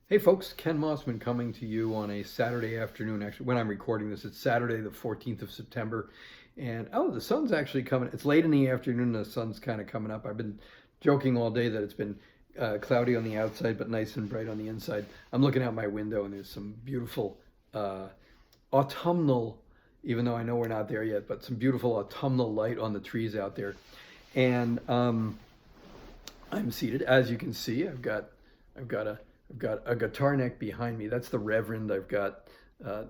Hey folks, Ken Mossman coming to you on a Saturday afternoon. Actually, when I'm recording this, it's Saturday, the 14th of September. And oh, the sun's actually coming. It's late in the afternoon, the sun's kind of coming up. I've been joking all day that it's been cloudy on the outside, but nice and bright on the inside. I'm looking out my window and there's some beautiful uh, autumnal, even though I know we're not there yet, but some beautiful autumnal light on the trees out there. And I'm seated, as you can see. I've got a I've got a guitar neck behind me. That's the Reverend. I've got uh,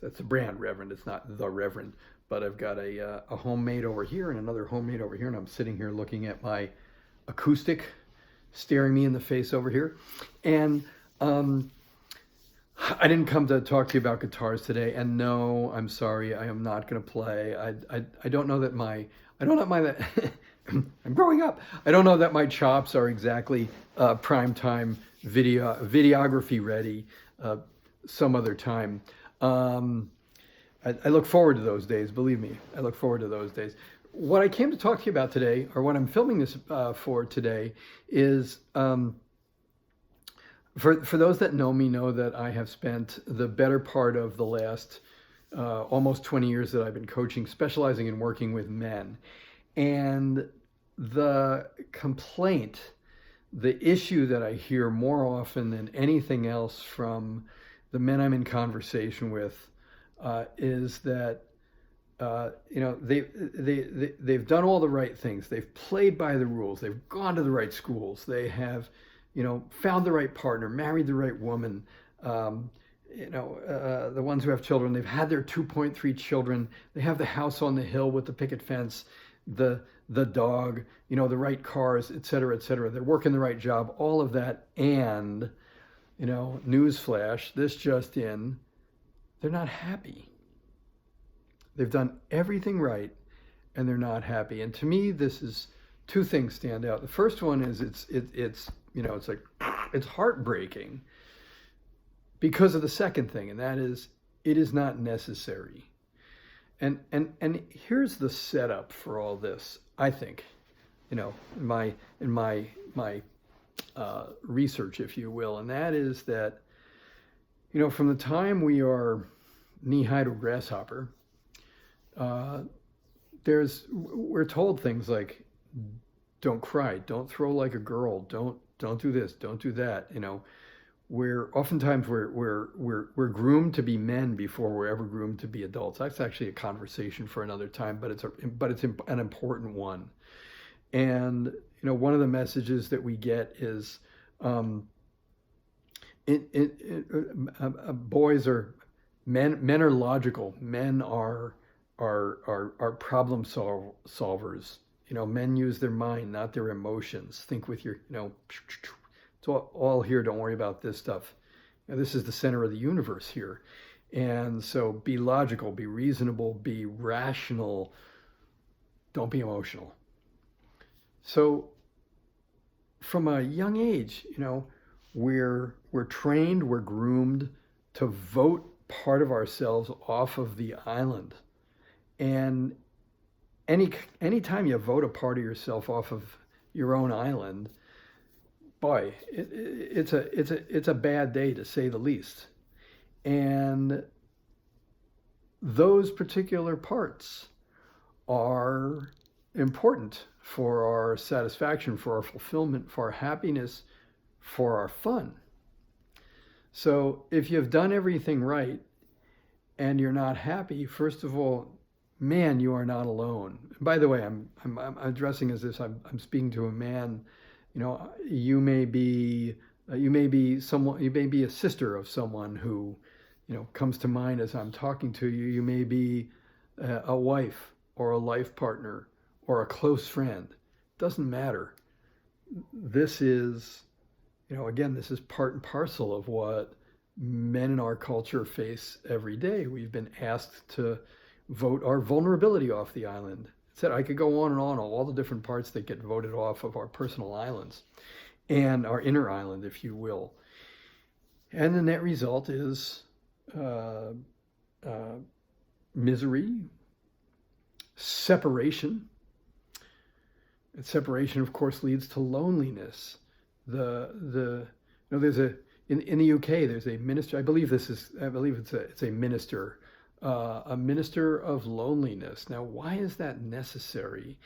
that's the brand Reverend. It's not the Reverend, but I've got a homemade over here and another homemade over here, and I'm sitting here looking at my acoustic, staring me in the face over here, and I didn't come to talk to you about guitars today. And no, I'm sorry, I am not going to play. I don't know that my I don't know my I'm growing up. I don't know that my chops are exactly prime time videography ready. Uh, some other time. Um, I look forward to those days. Believe me, I look forward to those days. What I came to talk to you about today, or what I'm filming this for today, is for those that know me know that I have spent the better part of the last almost 20 years that I've been coaching, specializing in working with men. And the complaint, the issue that I hear more often than anything else from the men I'm in conversation with is that they've done all the right things. They've played by the rules. They've gone to the right schools. They have found the right partner, married the right woman. Um, the ones who have children, they've had their 2.3 children. They have the house on the hill with the picket fence, the dog, the right cars, et cetera, et cetera. They're working the right job, all of that. And, newsflash, this just in, they're not happy. They've done everything right and they're not happy. And to me, this is two things stand out. The first one is it's like it's heartbreaking because of the second thing, and that is it is not necessary. And here's the setup for all this. I think, in my research, if you will, and that is that from the time we are knee high to a grasshopper, uh, we're told things like don't cry, don't throw like a girl, don't do this, don't do that. We're oftentimes we're groomed to be men before we're ever groomed to be adults. That's actually a conversation for another time, but it's an important one. And one of the messages that we get is um, boys are men are logical. Men are problem solvers. Men use their mind, not their emotions. Think with your it's all here. Don't worry about this stuff. This is the center of the universe here. And so be logical, be reasonable, be rational. Don't be emotional. So from a young age, we're trained, we're groomed to vote part of ourselves off of the island. And anytime you vote a part of yourself off of your own island, boy, it's a bad day to say the least. And those particular parts are important for our satisfaction, for our fulfillment, for our happiness, for our fun. So if you've done everything right and you're not happy, first of all, man, you are not alone. By the way, I'm addressing as this. I'm speaking to a man. You may be a sister of someone who comes to mind as I'm talking to you. You may be a wife or a life partner or a close friend. Doesn't matter. This is again, this is part and parcel of what men in our culture face every day. We've been asked to vote our vulnerability off the island. Said I could go on and on all the different parts that get voted off of our personal islands and our inner island, if you will. And the net result is uh, uh, misery, separation. And separation, of course, leads to loneliness. The there's in the UK, there's a minister. I believe it's a minister, a minister of loneliness. Now, why is that necessary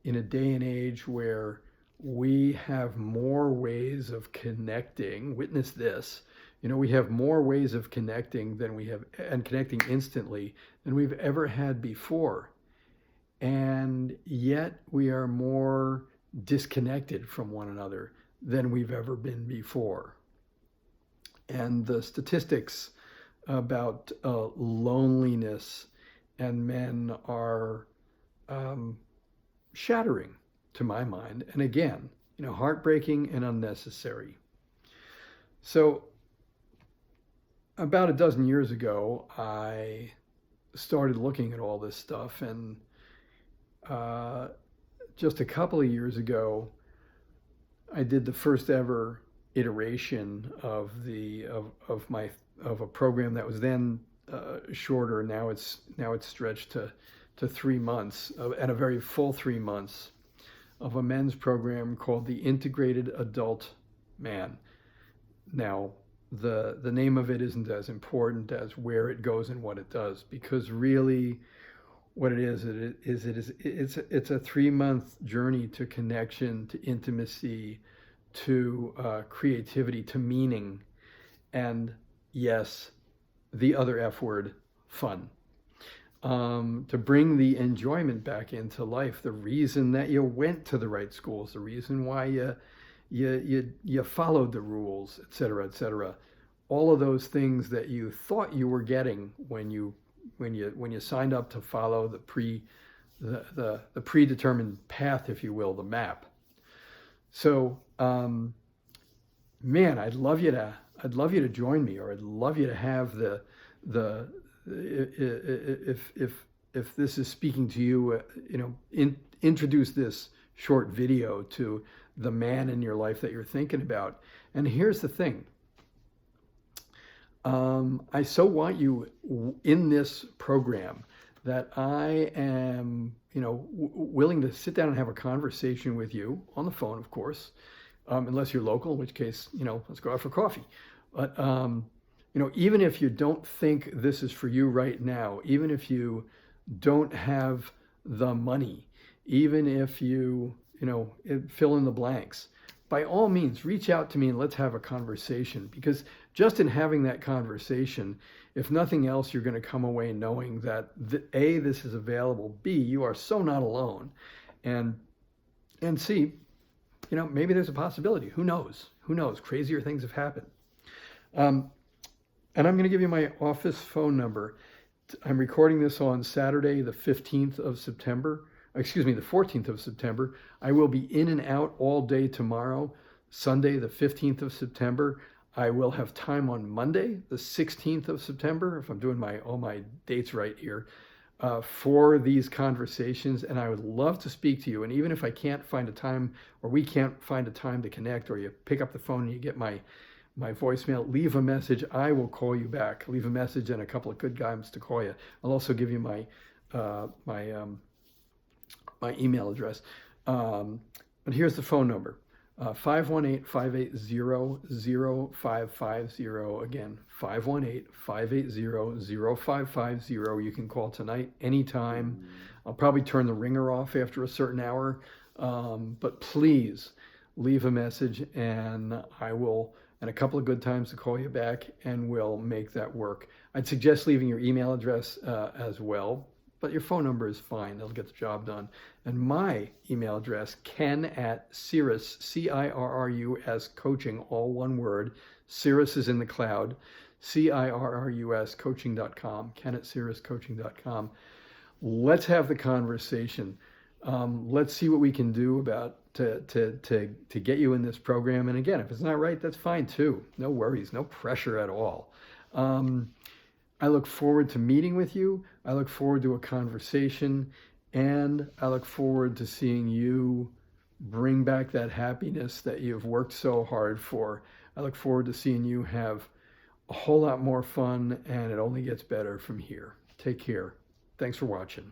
in a day and age where we have more ways of connecting? Witness this. We have more ways of connecting and connecting instantly than we've ever had before. And yet we are more disconnected from one another than we've ever been before. And the statistics about loneliness and men are shattering to my mind. And again, heartbreaking and unnecessary. So about a dozen years ago, I started looking at all this stuff, and just a couple of years ago, I did the first ever iteration of a program that was then shorter. Now it's stretched to 3 months, and a very full 3 months of a men's program called the Integrated Adult Man. Now, the name of it isn't as important as where it goes and what it does, because really what it is it's a 3-month journey to connection, to intimacy, to creativity, to meaning, and yes, the other F word, fun. To bring the enjoyment back into life, the reason that you went to the right schools, the reason why you followed the rules, et cetera, et cetera. All of those things that you thought you were getting when you signed up to follow the predetermined path, if you will, the map. So, man, I'd love you to join me, or I'd love you to have if this is speaking to you, introduce this short video to the man in your life that you're thinking about. And here's the thing. I so want you in this program that I am, willing to sit down and have a conversation with you on the phone, of course, unless you're local, in which case, let's go out for coffee. But, even if you don't think this is for you right now, even if you don't have the money, even if you, fill in the blanks, by all means, reach out to me and let's have a conversation, because just in having that conversation, if nothing else, you're going to come away knowing that A, this is available, B, you are so not alone, and C, maybe there's a possibility. Who knows? Crazier things have happened. And I'm going to give you my office phone number. I'm recording this on Saturday, the 14th of September. I will be in and out all day tomorrow, Sunday, the 15th of September. I will have time on Monday, the 16th of September, if I'm doing all my dates right here, for these conversations. And I would love to speak to you. And even if I can't find a time, or we can't find a time to connect, or you pick up the phone and you get my voicemail, leave a message. I will call you back. Leave a message and a couple of good guys to call you. I'll also give you my email address. But here's the phone number. 518-580-0550. Again, 518-580-0550. You can call tonight, anytime. I'll probably turn the ringer off after a certain hour. But please leave a message, and I will, and a couple of good times to call you back, and we'll make that work. I'd suggest leaving your email address as well, but your phone number is fine. It'll get the job done. And my email address, ken@Cirrus, CIRRUS coaching, all one word. Cirrus is in the cloud. CIRRUS coaching.com, ken@cirruscoaching.com. Let's have the conversation. Let's see what we can do about to get you in this program. And again, if it's not right, that's fine too. No worries, no pressure at all. I look forward to meeting with you. I look forward to a conversation, and I look forward to seeing you bring back that happiness that you've worked so hard for. I look forward to seeing you have a whole lot more fun, and it only gets better from here. Take care. Thanks for watching.